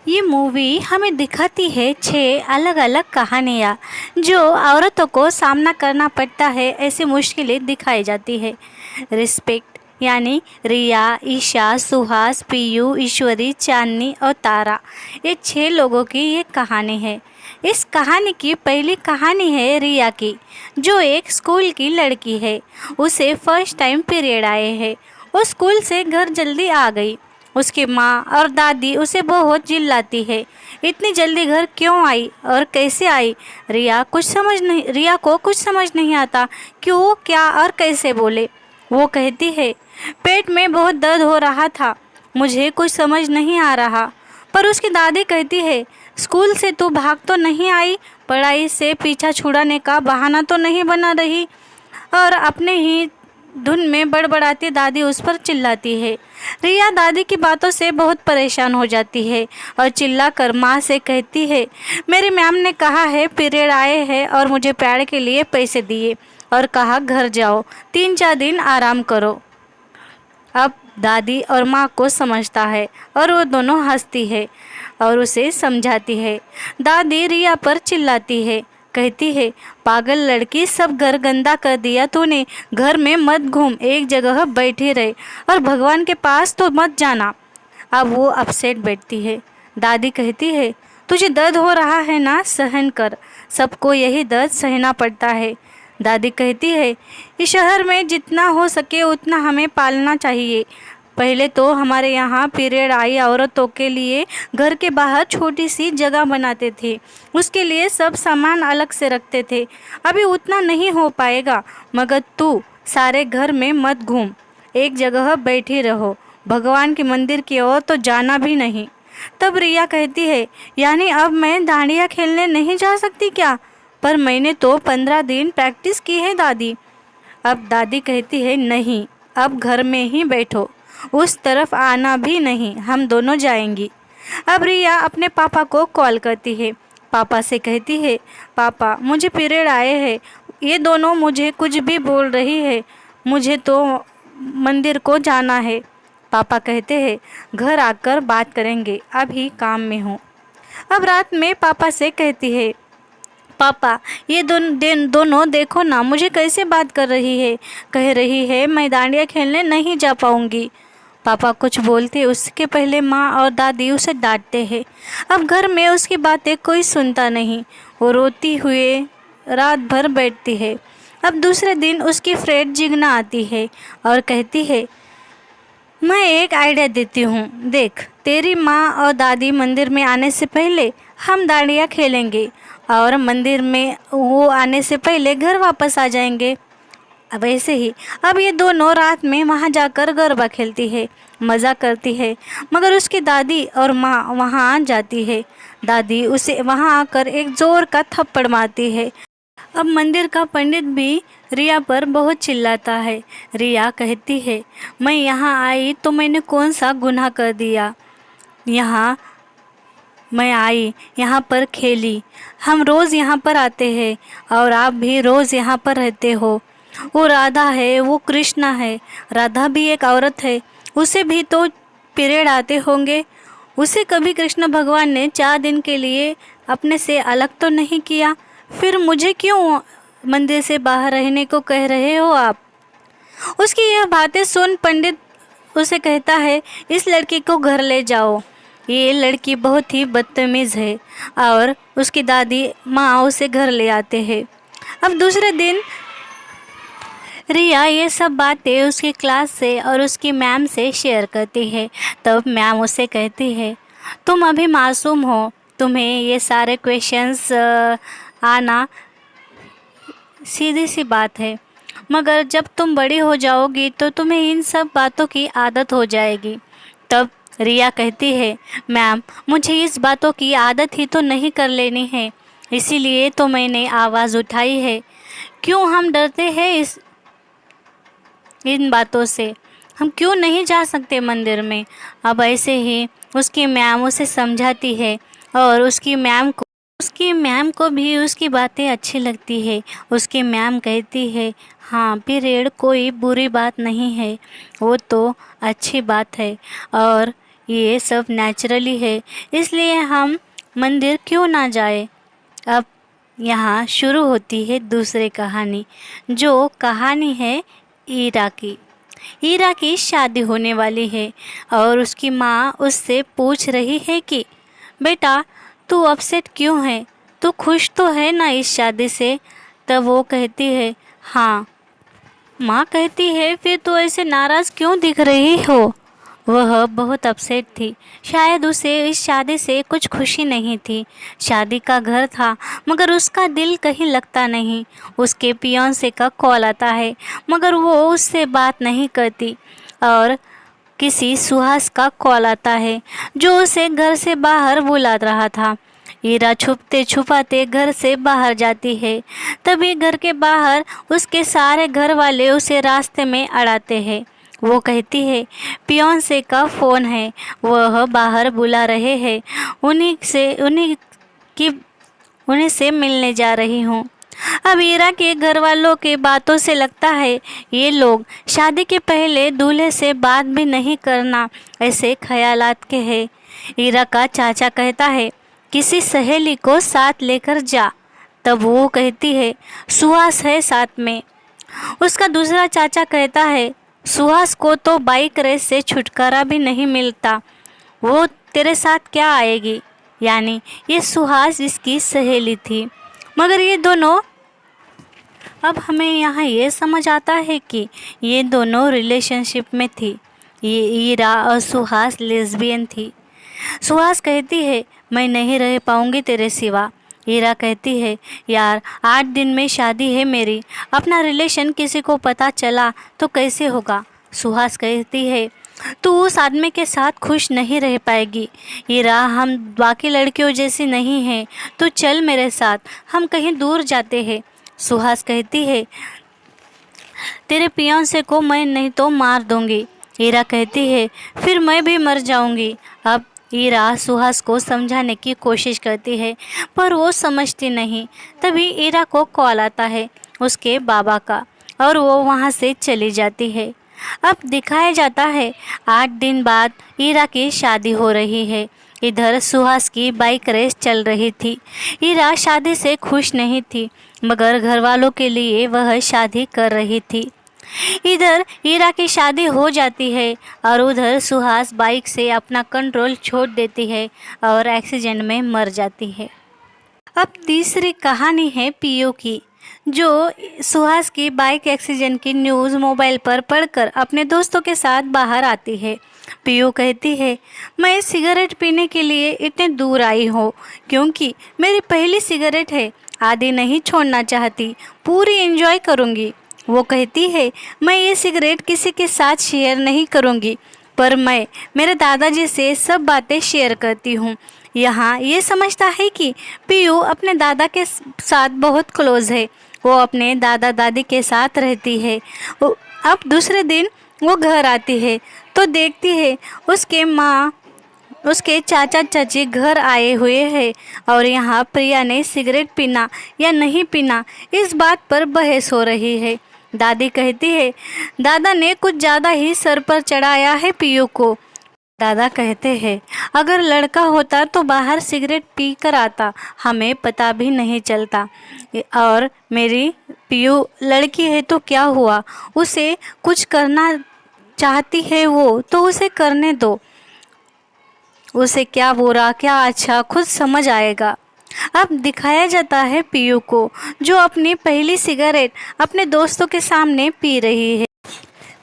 ये मूवी हमें दिखाती है 6 अलग-अलग कहानियाँ जो औरतों को सामना करना पड़ता है, ऐसी मुश्किलें दिखाई जाती है। रिस्पेक्ट यानी रिया, ईशा, सुहास, पीयू, ईश्वरी, चांदनी और तारा, ये 6 लोगों की ये कहानी है। इस कहानी की पहली कहानी है रिया की, जो एक स्कूल की लड़की है। उसे फर्स्ट टाइम पीरियड आए हैं। वो स्कूल से घर जल्दी आ गई। उसकी माँ और दादी उसे बहुत चिल्लाती है, इतनी जल्दी घर क्यों आई और कैसे आई। रिया को कुछ समझ नहीं आता, क्यों, क्या और कैसे बोले। वो कहती है, पेट में बहुत दर्द हो रहा था, मुझे कुछ समझ नहीं आ रहा। पर उसकी दादी कहती है, स्कूल से तू भाग तो नहीं आई, पढ़ाई से पीछा छुड़ाने का बहाना तो नहीं बना रही। और अपने ही धुन में बड़बड़ाती दादी उस पर चिल्लाती है। रिया दादी की बातों से बहुत परेशान हो जाती है और चिल्लाकर माँ से कहती है, मेरी मैम ने कहा है पीरियड आए हैं और मुझे पैड के लिए पैसे दिए और कहा घर जाओ, 3-4 दिन आराम करो। अब दादी और माँ को समझता है और वो दोनों हंसती है और उसे समझाती है। दादी रिया पर चिल्लाती है, कहती है, पागल लड़की, सब घर गंदा कर दिया तूने, घर में मत घूम, एक जगह बैठी रहे और भगवान के पास तो मत जाना। अब वो अपसेट बैठती है। दादी कहती है, तुझे दर्द हो रहा है ना, सहन कर, सबको यही दर्द सहना पड़ता है। दादी कहती है, इस शहर में जितना हो सके उतना हमें पालना चाहिए। पहले तो हमारे यहाँ पीरियड आई औरतों के लिए घर के बाहर छोटी सी जगह बनाते थे, उसके लिए सब सामान अलग से रखते थे। अभी उतना नहीं हो पाएगा, मगर तू सारे घर में मत घूम, एक जगह बैठी रहो, भगवान के मंदिर की ओर तो जाना भी नहीं। तब रिया कहती है, यानी अब मैं डांडिया खेलने नहीं जा सकती क्या? पर मैंने तो 15 दिन प्रैक्टिस की है दादी। अब दादी कहती है, नहीं, अब घर में ही बैठो, उस तरफ आना भी नहीं, हम दोनों जाएंगी। अब रिया अपने पापा को कॉल करती है। पापा से कहती है, पापा मुझे पीरियड आए हैं, ये दोनों मुझे कुछ भी बोल रही है, मुझे तो मंदिर को जाना है। पापा कहते हैं, घर आकर बात करेंगे, अभी काम में हूँ। अब रात में पापा से कहती है, पापा ये दोनों देखो ना, मुझे कैसे बात कर रही है, कह रही है मैं डांडिया खेलने नहीं जा पाऊंगी। पापा कुछ बोलते उसके पहले माँ और दादी उसे डांटते हैं। अब घर में उसकी बातें कोई सुनता नहीं, वो रोती हुए रात भर बैठती है। अब दूसरे दिन उसकी फ्रेंड जिगना आती है और कहती है, मैं एक आइडिया देती हूँ, देख, तेरी माँ और दादी मंदिर में आने से पहले हम डांडिया खेलेंगे और मंदिर में वो आने से पहले घर वापस आ जाएंगे। अब ऐसे ही अब ये दोनों रात में वहाँ जाकर गरबा खेलती है, मज़ा करती है। मगर उसकी दादी और माँ वहाँ आ जाती है। दादी उसे वहाँ आकर एक ज़ोर का थप्पड़ मारती है। अब मंदिर का पंडित भी रिया पर बहुत चिल्लाता है। रिया कहती है, मैं यहाँ आई तो मैंने कौन सा गुनाह कर दिया, यहाँ मैं आई, यहाँ पर खेली, हम रोज़ यहाँ पर आते हैं और आप भी रोज़ यहाँ पर रहते हो। वो राधा है, वो कृष्णा है, राधा भी एक औरत है, उसे भी तो पीरियड आते होंगे, उसे कभी कृष्ण भगवान ने 4 दिन के लिए अपने से अलग तो नहीं किया, फिर मुझे क्यों मंदिर से बाहर रहने को कह रहे हो आप। उसकी यह बातें सुन पंडित उसे कहता है, इस लड़की को घर ले जाओ, ये लड़की बहुत ही बदतमीज़ है। और उसकी दादी माँ उसे घर ले आते हैं। अब दूसरे दिन रिया ये सब बातें उसकी क्लास से और उसकी मैम से शेयर करती है। तब मैम उसे कहती है, तुम अभी मासूम हो, तुम्हें ये सारे क्वेश्चंस आना सीधी सी बात है, मगर जब तुम बड़ी हो जाओगी तो तुम्हें इन सब बातों की आदत हो जाएगी। तब रिया कहती है, मैम मुझे इस बातों की आदत ही तो नहीं कर लेनी है, इसीलिए तो मैंने आवाज़ उठाई है। क्यों हम डरते हैं इन बातों से, हम क्यों नहीं जा सकते मंदिर में। अब ऐसे ही उसकी मैम उसे समझाती है और उसकी मैम को भी उसकी बातें अच्छी लगती है। उसकी मैम कहती है, हाँ पीरियड कोई बुरी बात नहीं है, वो तो अच्छी बात है और ये सब नेचुरली है, इसलिए हम मंदिर क्यों ना जाए। अब यहाँ शुरू होती है दूसरी कहानी, जो कहानी है ईरा की। ईरा की शादी होने वाली है और उसकी माँ उससे पूछ रही है कि बेटा तू अपसेट क्यों है, तू खुश तो है ना इस शादी से। तब वो कहती है हाँ। माँ कहती है फिर तू ऐसे नाराज़ क्यों दिख रही हो। वह बहुत अपसेट थी, शायद उसे इस शादी से कुछ खुशी नहीं थी। शादी का घर था मगर उसका दिल कहीं लगता नहीं। उसके पियोंसे का कॉल आता है मगर वो उससे बात नहीं करती। और किसी सुहास का कॉल आता है जो उसे घर से बाहर बुला रहा था। ईरा छुपते छुपाते घर से बाहर जाती है। तभी घर के बाहर उसके सारे घर वाले उसे रास्ते में अड़ाते हैं। वो कहती है पियोंसे का फ़ोन है, वह बाहर बुला रहे हैं, उन्हीं से मिलने जा रही हूँ। अब ईरा के घर वालों के बातों से लगता है ये लोग शादी के पहले दूल्हे से बात भी नहीं करना ऐसे ख्यालात के हैं। ईरा का चाचा कहता है किसी सहेली को साथ लेकर जा। तब वो कहती है सुहास है साथ में। उसका दूसरा चाचा कहता है सुहास को तो बाइक रेस से छुटकारा भी नहीं मिलता, वो तेरे साथ क्या आएगी। यानी ये सुहास इसकी सहेली थी। मगर ये दोनों, अब हमें यहाँ ये समझ आता है कि ये दोनों रिलेशनशिप में थी। ये ईरा और सुहास लेस्बियन थी। सुहास कहती है मैं नहीं रह पाऊँगी तेरे सिवा। ईरा कहती है यार 8 दिन में शादी है मेरी, अपना रिलेशन किसी को पता चला तो कैसे होगा। सुहास कहती है तू उस आदमी के साथ खुश नहीं रह पाएगी। ईरा हम बाकी लड़कियों जैसी नहीं हैं, तू चल मेरे साथ, हम कहीं दूर जाते हैं। सुहास कहती है तेरे पियोंसे को मैं नहीं तो मार दूंगी। ईरा कहती है फिर मैं भी मर जाऊंगी। अब ईरा सुहास को समझाने की कोशिश करती है पर वो समझती नहीं। तभी ईरा को कॉल आता है उसके बाबा का और वो वहाँ से चली जाती है। अब दिखाया जाता है 8 दिन बाद ईरा की शादी हो रही है। इधर सुहास की बाइक रेस चल रही थी। ईरा शादी से खुश नहीं थी मगर घर वालों के लिए वह शादी कर रही थी। इधर ईरा की शादी हो जाती है और उधर सुहास बाइक से अपना कंट्रोल छोड़ देती है और एक्सीडेंट में मर जाती है। अब तीसरी कहानी है पीयू की, जो सुहास की बाइक एक्सीडेंट की न्यूज़ मोबाइल पर पढ़कर अपने दोस्तों के साथ बाहर आती है। पीयू कहती है मैं सिगरेट पीने के लिए इतने दूर आई हूँ क्योंकि मेरी पहली सिगरेट है, आधी नहीं छोड़ना चाहती, पूरी एंजॉय करूँगी। वो कहती है मैं ये सिगरेट किसी के साथ शेयर नहीं करूँगी, पर मैं मेरे दादाजी से सब बातें शेयर करती हूँ। यहाँ ये समझता है कि पीयू अपने दादा के साथ बहुत क्लोज़ है, वो अपने दादा दादी के साथ रहती है। अब दूसरे दिन वो घर आती है तो देखती है उसके चाचा चाची घर आए हुए हैं और यहाँ प्रिया ने सिगरेट पीना या नहीं पीना इस बात पर बहस हो रही है। दादी कहती है दादा ने कुछ ज़्यादा ही सर पर चढ़ाया है पीयू को। दादा कहते हैं अगर लड़का होता तो बाहर सिगरेट पी कर आता, हमें पता भी नहीं चलता। और मेरी पीयू लड़की है तो क्या हुआ, उसे कुछ करना चाहती है वो तो उसे करने दो, उसे क्या बुरा क्या अच्छा खुद समझ आएगा। अब दिखाया जाता है पीयू को जो अपनी पहली सिगरेट अपने दोस्तों के सामने पी रही है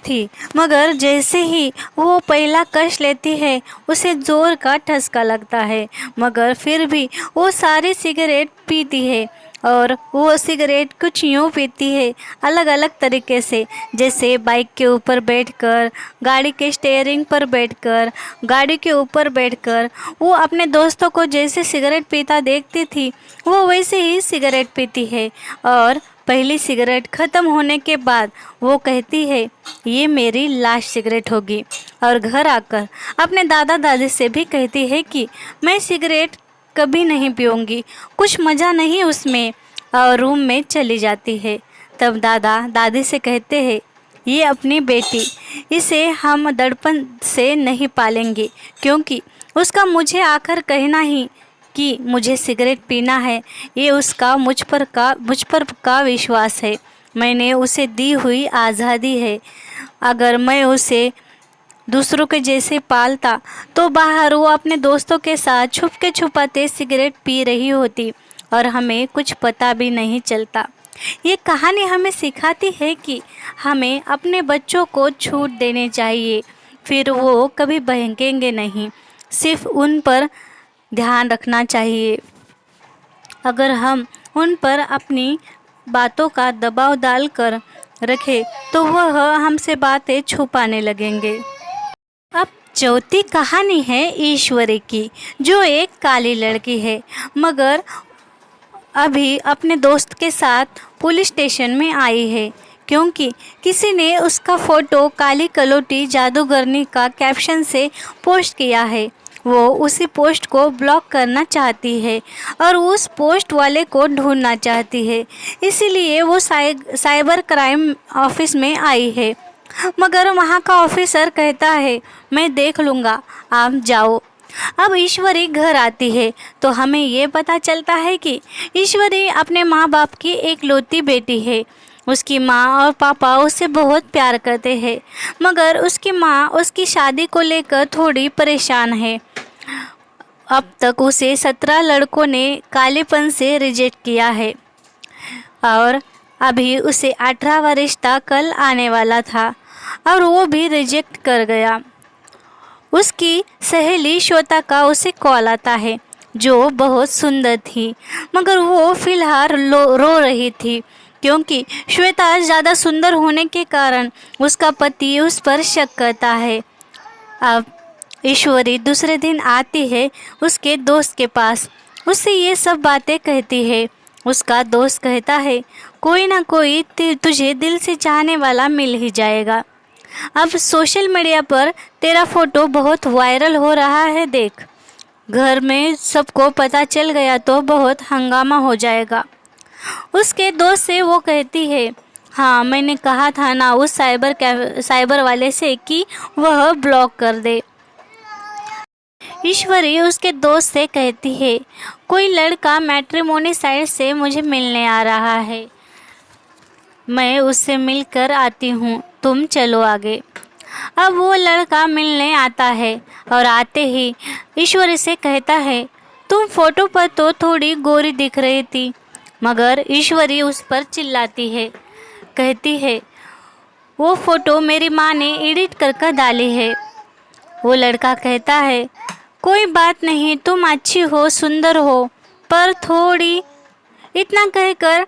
थी, मगर जैसे ही वो पहला कश लेती है उसे ज़ोर का ठसका लगता है, मगर फिर भी वो सारी सिगरेट पीती है। और वो सिगरेट कुछ यूँ पीती है अलग अलग तरीके से, जैसे बाइक के ऊपर बैठकर, गाड़ी के स्टीयरिंग पर बैठकर, गाड़ी के ऊपर बैठकर। वो अपने दोस्तों को जैसे सिगरेट पीता देखती थी वो वैसे ही सिगरेट पीती है। और पहली सिगरेट ख़त्म होने के बाद वो कहती है ये मेरी लास्ट सिगरेट होगी, और घर आकर अपने दादा दादी से भी कहती है कि मैं सिगरेट कभी नहीं पीऊँगी, कुछ मज़ा नहीं उसमें, और रूम में चली जाती है। तब दादा दादी से कहते हैं ये अपनी बेटी, इसे हम दड़पण से नहीं पालेंगे, क्योंकि उसका मुझे आकर कहना ही कि मुझे सिगरेट पीना है, ये उसका मुझ पर का विश्वास है। मैंने उसे दी हुई आज़ादी है। अगर मैं उसे दूसरों के जैसे पालता तो बाहर वो अपने दोस्तों के साथ छुपके छुपाते सिगरेट पी रही होती और हमें कुछ पता भी नहीं चलता। ये कहानी हमें सिखाती है कि हमें अपने बच्चों को छूट देनी चाहिए, फिर वो कभी बहकेंगे नहीं, सिर्फ उन पर ध्यान रखना चाहिए। अगर हम उन पर अपनी बातों का दबाव डालकर रखें तो वह हमसे बातें छुपाने लगेंगे। अब चौथी कहानी है ईश्वरी की, जो एक काली लड़की है, मगर अभी अपने दोस्त के साथ पुलिस स्टेशन में आई है, क्योंकि किसी ने उसका फ़ोटो काली कलोटी जादूगरनी का कैप्शन से पोस्ट किया है। वो उसी पोस्ट को ब्लॉक करना चाहती है और उस पोस्ट वाले को ढूंढना चाहती है, इसीलिए वो साइबर क्राइम ऑफिस में आई है। मगर वहाँ का ऑफिसर कहता है, मैं देख लूँगा, आप जाओ। अब ईश्वरी घर आती है तो हमें ये पता चलता है कि ईश्वरी अपने माँ बाप की एकलौती बेटी है। उसकी माँ और पापा उससे बहुत प्यार करते हैं, मगर उसकी माँ उसकी शादी को लेकर थोड़ी परेशान है। अब तक उसे 17 लड़कों ने कालेपन से रिजेक्ट किया है और अभी उसे 18वां रिश्ता कल आने वाला था और वो भी रिजेक्ट कर गया। उसकी सहेली श्वेता का उसे कॉल आता है, जो बहुत सुंदर थी, मगर वो फिलहाल रो रही थी, क्योंकि श्वेता ज़्यादा सुंदर होने के कारण उसका पति उस पर शक करता है। अब ईश्वरी दूसरे दिन आती है उसके दोस्त के पास, उससे ये सब बातें कहती है। उसका दोस्त कहता है, कोई ना कोई तुझे दिल से चाहने वाला मिल ही जाएगा। अब सोशल मीडिया पर तेरा फोटो बहुत वायरल हो रहा है, देख, घर में सबको पता चल गया तो बहुत हंगामा हो जाएगा। उसके दोस्त से वो कहती है, हाँ मैंने कहा था ना उस साइबर वाले से कि वह ब्लॉक कर दे। ईश्वरी उसके दोस्त से कहती है, कोई लड़का मैट्रिमोनी साइट से मुझे मिलने आ रहा है, मैं उससे मिलकर आती हूँ, तुम चलो आगे। अब वो लड़का मिलने आता है और आते ही ईश्वरी से कहता है, तुम फोटो पर तो थोड़ी गोरी दिख रही थी। मगर ईश्वरी उस पर चिल्लाती है, कहती है, वो फ़ोटो मेरी माँ ने एडिट कर डाली है। वो लड़का कहता है, कोई बात नहीं, तुम अच्छी हो, सुंदर हो, पर थोड़ी, इतना कहकर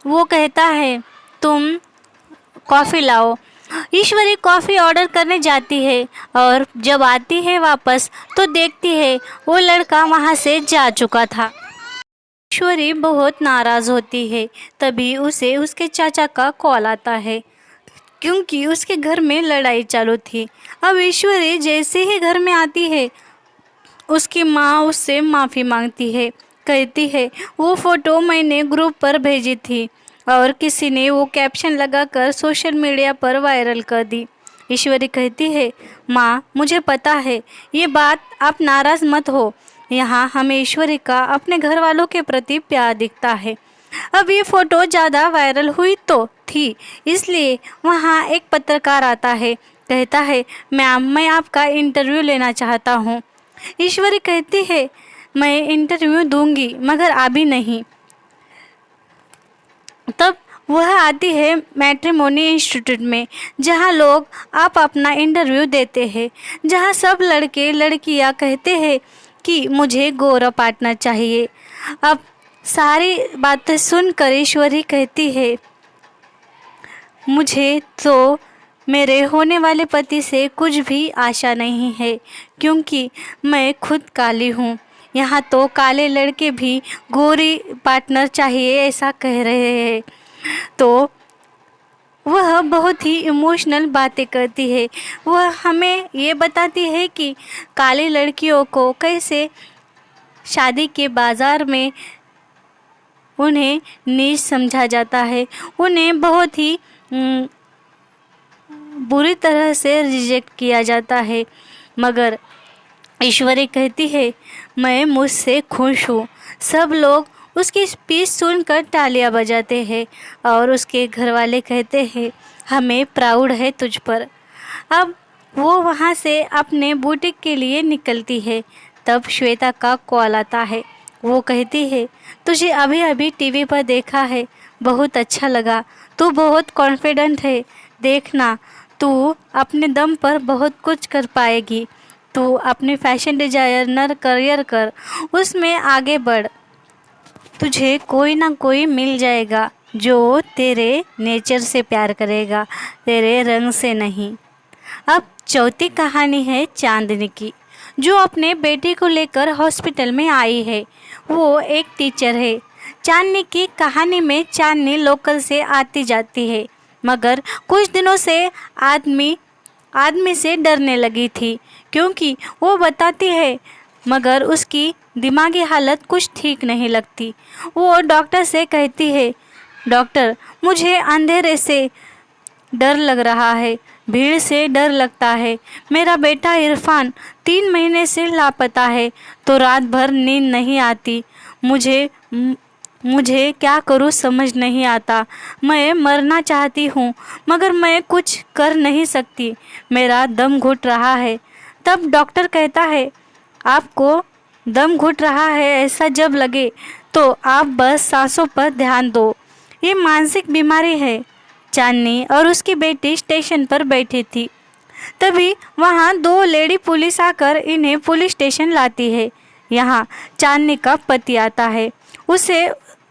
वो कहता है, तुम कॉफ़ी लाओ। ईश्वरी कॉफ़ी ऑर्डर करने जाती है और जब आती है वापस तो देखती है वो लड़का वहाँ से जा चुका था। ईश्वरी बहुत नाराज़ होती है। तभी उसे उसके चाचा का कॉल आता है, क्योंकि उसके घर में लड़ाई चालू थी। अब ईश्वरी जैसे ही घर में आती है, उसकी माँ उससे माफ़ी मांगती है, कहती है, वो फ़ोटो मैंने ग्रुप पर भेजी थी और किसी ने वो कैप्शन लगाकर सोशल मीडिया पर वायरल कर दी। ईश्वरी कहती है, माँ मुझे पता है, ये बात आप नाराज़ मत हो, यहाँ हमें ईश्वरी का अपने घर वालों के प्रति प्यार दिखता है। अब ये फ़ोटो ज़्यादा वायरल हुई तो थी, इसलिए वहाँ एक पत्रकार आता है, कहता है, मैम मैं आपका इंटरव्यू लेना चाहता हूँ। ईश्वरी कहती है, मैं इंटरव्यू दूंगी मगर अभी नहीं। तब वह आती है मैट्रिमोनी इंस्टीट्यूट में, जहाँ लोग आप अपना इंटरव्यू देते हैं, जहाँ सब लड़के लड़कियाँ कहते हैं कि मुझे गोरा पार्टनर चाहिए। अब सारी बातें सुनकर ईश्वरी कहती है, मुझे तो मेरे होने वाले पति से कुछ भी आशा नहीं है, क्योंकि मैं खुद काली हूँ। यहाँ तो काले लड़के भी गोरी पार्टनर चाहिए ऐसा कह रहे हैं। तो वह बहुत ही इमोशनल बातें करती है। वह हमें ये बताती है कि काली लड़कियों को कैसे शादी के बाज़ार में उन्हें नीच समझा जाता है, उन्हें बहुत ही बुरी तरह से रिजेक्ट किया जाता है, मगर ईश्वरी कहती है मैं मुझसे खुश हूँ। सब लोग उसकी स्पीच सुनकर तालियां बजाते हैं और उसके घर वाले कहते हैं हमें प्राउड है तुझ पर। अब वो वहाँ से अपने बुटीक के लिए निकलती है। तब श्वेता का कॉल आता है। वो कहती है तुझे अभी अभी टीवी पर देखा है, बहुत अच्छा लगा, तू बहुत कॉन्फिडेंट है, देखना तू अपने दम पर बहुत कुछ कर पाएगी, तू अपने फैशन डिज़ाइनर करियर कर, उसमें आगे बढ़, तुझे कोई ना कोई मिल जाएगा जो तेरे नेचर से प्यार करेगा, तेरे रंग से नहीं। अब चौथी कहानी है चांदनी की, जो अपने बेटे को लेकर हॉस्पिटल में आई है। वो एक टीचर है। चांदनी की कहानी में चांदनी लोकल से आती जाती है, मगर कुछ दिनों से आदमी से डरने लगी थी, क्योंकि वो बताती है मगर उसकी दिमागी हालत कुछ ठीक नहीं लगती। वो डॉक्टर से कहती है डॉक्टर मुझे अंधेरे से डर लग रहा है, भीड़ से डर लगता है, मेरा बेटा इरफान 3 महीने से लापता है, तो रात भर नींद नहीं आती, मुझे क्या करूं समझ नहीं आता, मैं मरना चाहती हूं मगर मैं कुछ कर नहीं सकती, मेरा दम घुट रहा है। तब डॉक्टर कहता है आपको दम घुट रहा है ऐसा जब लगे तो आप बस सांसों पर ध्यान दो, ये मानसिक बीमारी है। चांदनी और उसकी बेटी स्टेशन पर बैठी थी। तभी वहाँ 2 लेडी पुलिस आकर इन्हें पुलिस स्टेशन लाती है। यहाँ चांदनी का पति आता है।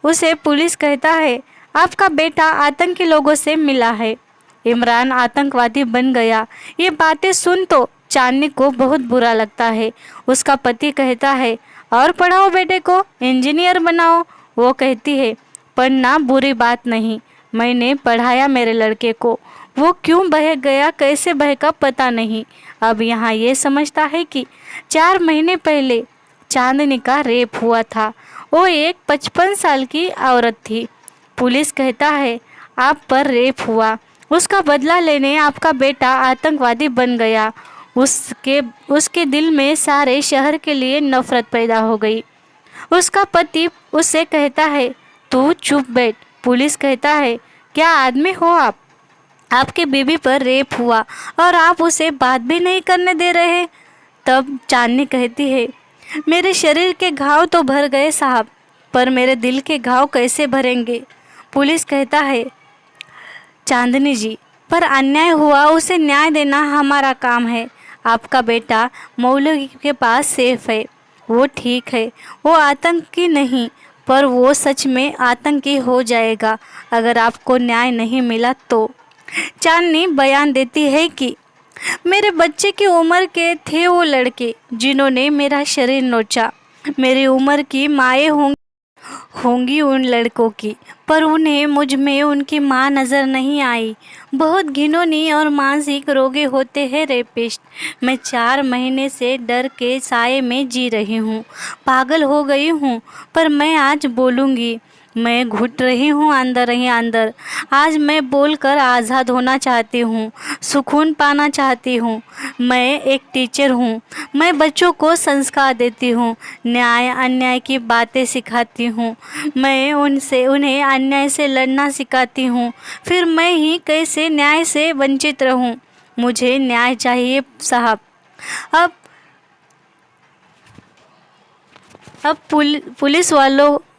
उसे पुलिस कहता है आपका बेटा आतंकी लोगों से मिला है, इमरान आतंकवादी बन गया। ये बातें सुन तो चांदनी को बहुत बुरा लगता है। उसका पति कहता है और पढ़ाओ बेटे को, इंजीनियर बनाओ। वो कहती है पढ़ना बुरी बात नहीं, मैंने पढ़ाया मेरे लड़के को, वो क्यों बह गया कैसे बहका पता नहीं। अब यहाँ ये समझता है कि 4 महीने पहले चांदनी का रेप हुआ था। वो एक 55 साल की औरत थी। पुलिस कहता है आप पर रेप हुआ, उसका बदला लेने आपका बेटा आतंकवादी बन गया। उसके दिल में सारे शहर के लिए नफरत पैदा हो गई। उसका पति उससे कहता है तू चुप बैठ। पुलिस कहता है क्या आदमी हो आप, आपके बीबी पर रेप हुआ और आप उसे बात भी नहीं करने दे रहे। तब चांदनी कहती है मेरे शरीर के घाव तो भर गए साहब, पर मेरे दिल के घाव कैसे भरेंगे। पुलिस कहता है चांदनी जी पर अन्याय हुआ, उसे न्याय देना हमारा काम है। आपका बेटा मौलवी के पास सेफ है, वो ठीक है, वो आतंकी नहीं, पर वो सच में आतंकी हो जाएगा अगर आपको न्याय नहीं मिला तो। चांदनी बयान देती है कि मेरे बच्चे की उम्र के थे वो लड़के जिन्होंने मेरा शरीर नोचा, मेरी उम्र की माएँ होंगी उन लड़कों की, पर उन्हें मुझ में उनकी माँ नज़र नहीं आई। बहुत घिनौनी और मानसिक रोगी होते हैं रेपिस्ट। मैं 4 महीने से डर के साए में जी रही हूँ, पागल हो गई हूँ, पर मैं आज बोलूँगी। मैं घुट रही हूँ अंदर ही अंदर। आज मैं बोलकर आज़ाद होना चाहती हूँ, सुकून पाना चाहती हूँ। मैं एक टीचर हूँ, मैं बच्चों को संस्कार देती हूँ, न्याय अन्याय की बातें सिखाती हूँ, मैं उन्हें अन्याय से लड़ना सिखाती हूँ। फिर मैं ही कैसे न्याय से वंचित रहूँ। मुझे न्याय चाहिए साहब। अब पुलिस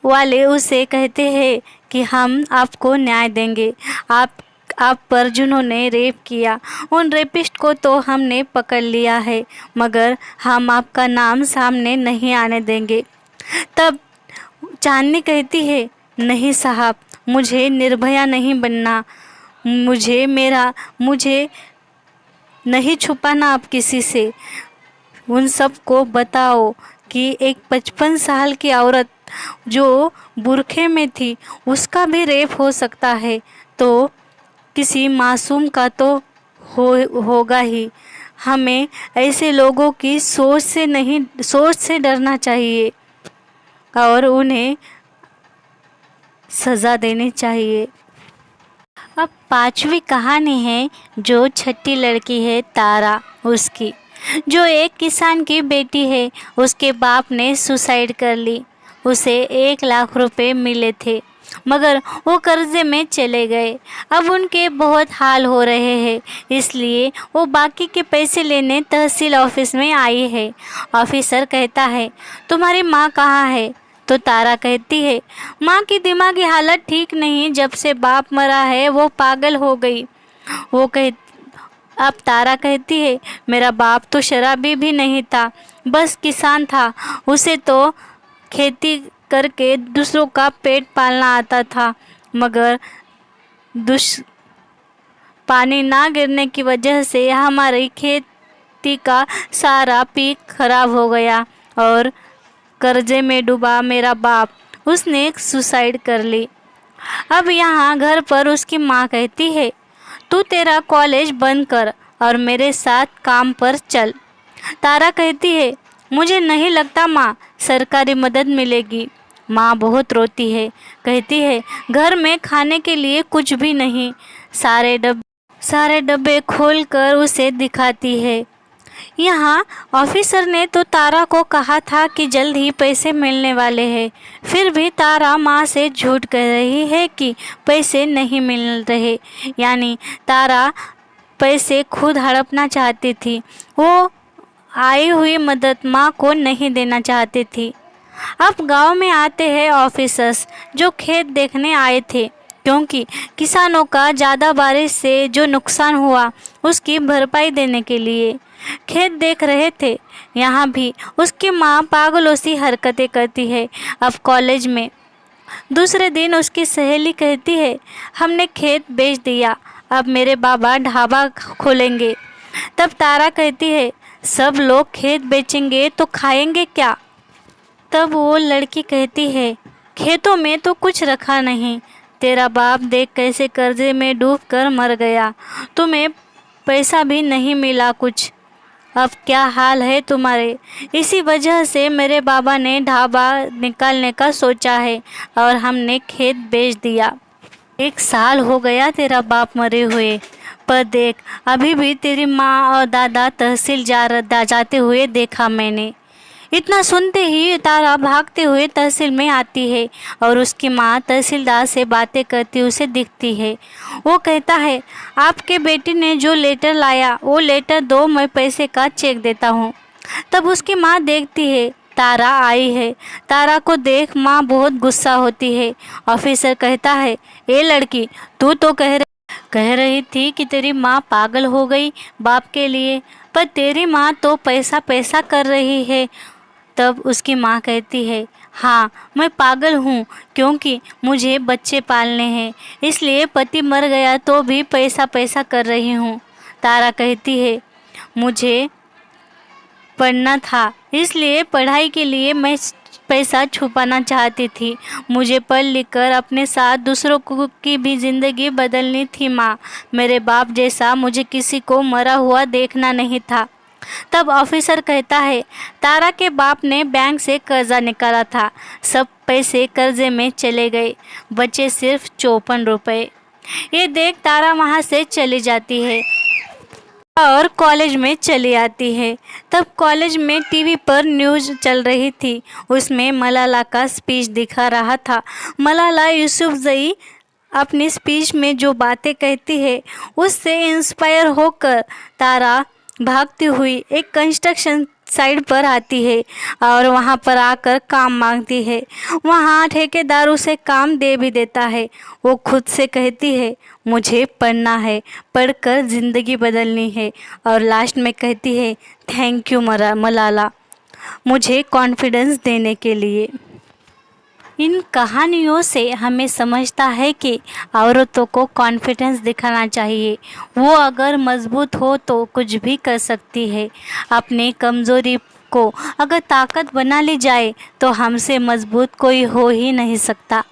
वाले उसे कहते हैं कि हम आपको न्याय देंगे। आप पर जिन्होंने रेप किया उन रेपिस्ट को तो हमने पकड़ लिया है, मगर हम आपका नाम सामने नहीं आने देंगे। तब चांदनी कहती है नहीं साहब, मुझे निर्भया नहीं बनना, मुझे नहीं छुपाना आप किसी से। उन सब को बताओ कि एक 55 साल की औरत जो बुरखे में थी उसका भी रेप हो सकता है, तो किसी मासूम का तो होगा ही। हमें ऐसे लोगों की सोच से डरना चाहिए और उन्हें सज़ा देनी चाहिए। अब पांचवी कहानी है जो छठी लड़की है तारा उसकी, जो एक किसान की बेटी है। उसके बाप ने सुसाइड कर ली। उसे 1 लाख रुपए मिले थे मगर वो कर्जे में चले गए। अब उनके बहुत हाल हो रहे हैं, इसलिए वो बाकी के पैसे लेने तहसील ऑफिस में आई है। ऑफिसर कहता है तुम्हारी माँ कहाँ है? तो तारा कहती है माँ की दिमागी हालत ठीक नहीं, जब से बाप मरा है वो पागल हो गई। वो कह अब तारा कहती है मेरा बाप तो शराबी भी नहीं था, बस किसान था। उसे तो खेती करके दूसरों का पेट पालना आता था, मगर पानी ना गिरने की वजह से हमारी खेती का सारा पीक खराब हो गया और कर्जे में डूबा मेरा बाप। उसने सुसाइड कर ली। अब यहाँ घर पर उसकी माँ कहती है तू तेरा कॉलेज बंद कर और मेरे साथ काम पर चल। तारा कहती है मुझे नहीं लगता माँ सरकारी मदद मिलेगी। माँ बहुत रोती है, कहती है घर में खाने के लिए कुछ भी नहीं। सारे डब्बे खोलकर उसे दिखाती है। यहाँ ऑफिसर ने तो तारा को कहा था कि जल्द ही पैसे मिलने वाले हैं, फिर भी तारा माँ से झूठ कह रही है कि पैसे नहीं मिल रहे। यानी तारा पैसे खुद हड़पना चाहती थी, वो आई हुई मदद माँ को नहीं देना चाहती थी। अब गांव में आते हैं ऑफिसर्स जो खेत देखने आए थे, क्योंकि किसानों का ज़्यादा बारिश से जो नुकसान हुआ उसकी भरपाई देने के लिए खेत देख रहे थे। यहाँ भी उसकी माँ पागलों सी हरकतें करती है। अब कॉलेज में दूसरे दिन उसकी सहेली कहती है हमने खेत बेच दिया, अब मेरे बाबा ढाबा खोलेंगे। तब तारा कहती है सब लोग खेत बेचेंगे तो खाएंगे क्या? तब वो लड़की कहती है खेतों में तो कुछ रखा नहीं, तेरा बाप देख कैसे कर्जे में डूब कर मर गया, तुम्हें पैसा भी नहीं मिला कुछ। अब क्या हाल है तुम्हारे? इसी वजह से मेरे बाबा ने ढाबा निकालने का सोचा है और हमने खेत बेच दिया। 1 साल हो गया तेरा बाप मरे हुए, पर देख अभी भी तेरी माँ और दादा तहसील जाते हुए देखा मैंने। इतना सुनते ही तारा भागते हुए तहसील में आती है और उसकी माँ तहसीलदार से बातें करती उसे दिखती है। वो कहता है आपके बेटी ने जो लेटर लाया वो लेटर दो, मैं पैसे का चेक देता हूँ। तब उसकी माँ देखती है तारा आई है। तारा को देख माँ बहुत गुस्सा होती है। ऑफिसर कहता है ए लड़की, तू तो कह रही थी कि तेरी माँ पागल हो गई बाप के लिए, पर तेरी माँ तो पैसा पैसा कर रही है। तब उसकी माँ कहती है हाँ मैं पागल हूँ, क्योंकि मुझे बच्चे पालने हैं, इसलिए पति मर गया तो भी पैसा पैसा कर रही हूँ। तारा कहती है मुझे पढ़ना था, इसलिए पढ़ाई के लिए मैं पैसा छुपाना चाहती थी। मुझे पढ़ लिख कर अपने साथ दूसरों की भी ज़िंदगी बदलनी थी माँ। मेरे बाप जैसा मुझे किसी को मरा हुआ देखना नहीं था। तब ऑफिसर कहता है तारा के बाप ने बैंक से कर्जा निकाला था, सब पैसे कर्जे में चले गए, बचे सिर्फ 54 रुपये। ये देख तारा वहाँ से चली जाती है और कॉलेज में चली आती है। तब कॉलेज में टीवी पर न्यूज़ चल रही थी, उसमें मलाला का स्पीच दिखा रहा था। मलाला यूसुफजई अपनी स्पीच में जो बातें कहती है उससे इंस्पायर होकर तारा भागती हुई एक कंस्ट्रक्शन साइट पर आती है और वहाँ पर आकर काम मांगती है। वहाँ ठेकेदार उसे काम दे भी देता है। वो खुद से कहती है मुझे पढ़ना है, पढ़कर ज़िंदगी बदलनी है, और लास्ट में कहती है थैंक यू मलाला, मुझे कॉन्फिडेंस देने के लिए। इन कहानियों से हमें समझता है कि औरतों को कॉन्फिडेंस दिखाना चाहिए। वो अगर मजबूत हो तो कुछ भी कर सकती है। अपनी कमज़ोरी को अगर ताकत बना ली जाए तो हमसे मजबूत कोई हो ही नहीं सकता।